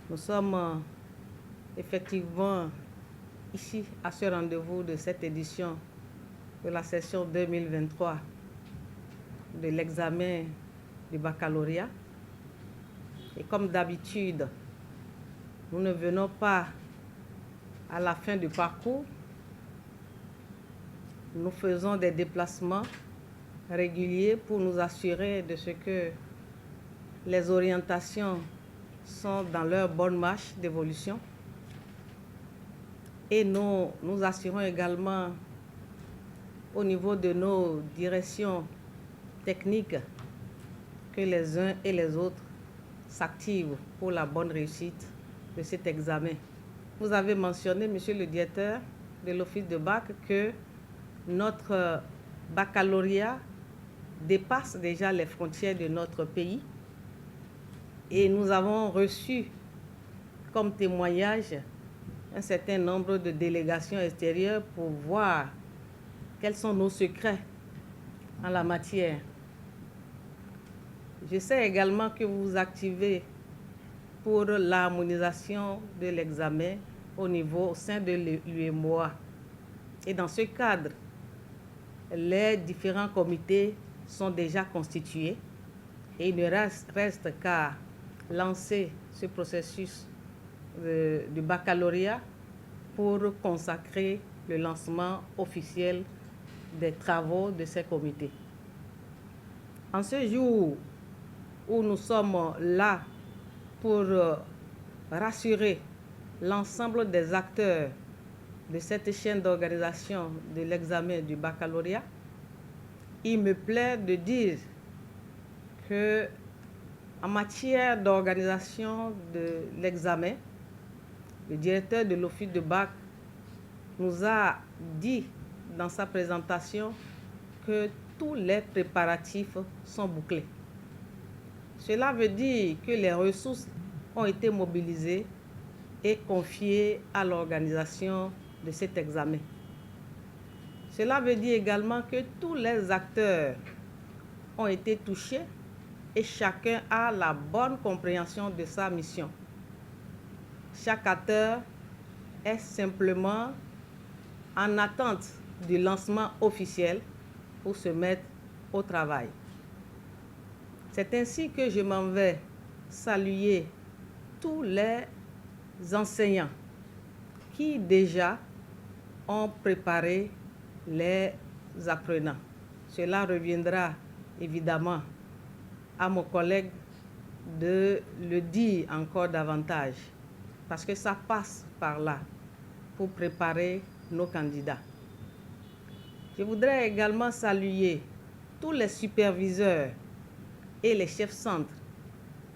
Nous sommes effectivement ici à ce rendez-vous de cette édition de la session 2023 de l'examen du baccalauréat. Et comme d'habitude, nous ne venons pas à la fin du parcours. Nous faisons des déplacements réguliers pour nous assurer de ce que les orientations sont dans leur bonne marche d'évolution. Et nous assurons également au niveau de nos directions techniques que les uns et les autres s'activent pour la bonne réussite de cet examen. Vous avez mentionné, monsieur le directeur de l'office de bac, que notre baccalauréat dépasse déjà les frontières de notre pays et nous avons reçu comme témoignage un certain nombre de délégations extérieures pour voir quels sont nos secrets en la matière. Je sais également que vous vous activez pour l'harmonisation de l'examen au sein de l'UEMOA. Et dans ce cadre, les différents comités sont déjà constitués et il ne reste qu'à lancer ce processus du baccalauréat pour consacrer le lancement officiel des travaux de ces comités. En ce jour où nous sommes là pour rassurer l'ensemble des acteurs de cette chaîne d'organisation de l'examen du baccalauréat, il me plaît de dire que en matière d'organisation de l'examen, le directeur de l'office de bac nous a dit dans sa présentation que tous les préparatifs sont bouclés. Cela veut dire que les ressources ont été mobilisées et confiées à l'organisation de cet examen. Cela veut dire également que tous les acteurs ont été touchés et chacun a la bonne compréhension de sa mission. Chaque acteur est simplement en attente du lancement officiel pour se mettre au travail. C'est ainsi que je m'en vais saluer tous les enseignants qui déjà ont préparé les apprenants. Cela reviendra évidemment à mon collègue de le dire encore davantage, parce que ça passe par là pour préparer nos candidats. Je voudrais également saluer tous les superviseurs et les chefs centres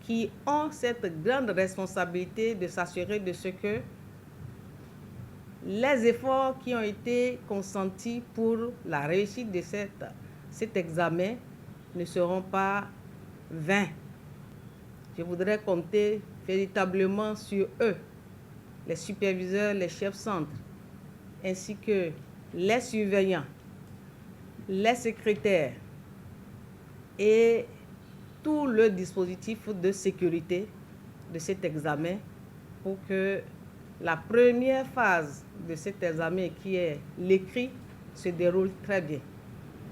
qui ont cette grande responsabilité de s'assurer de ce que les efforts qui ont été consentis pour la réussite de cet examen ne seront pas vains. Je voudrais compter véritablement sur eux, les superviseurs, les chefs centres, ainsi que les surveillants, les secrétaires et tout le dispositif de sécurité de cet examen pour que la première phase de cet examen, qui est l'écrit, se déroule très bien.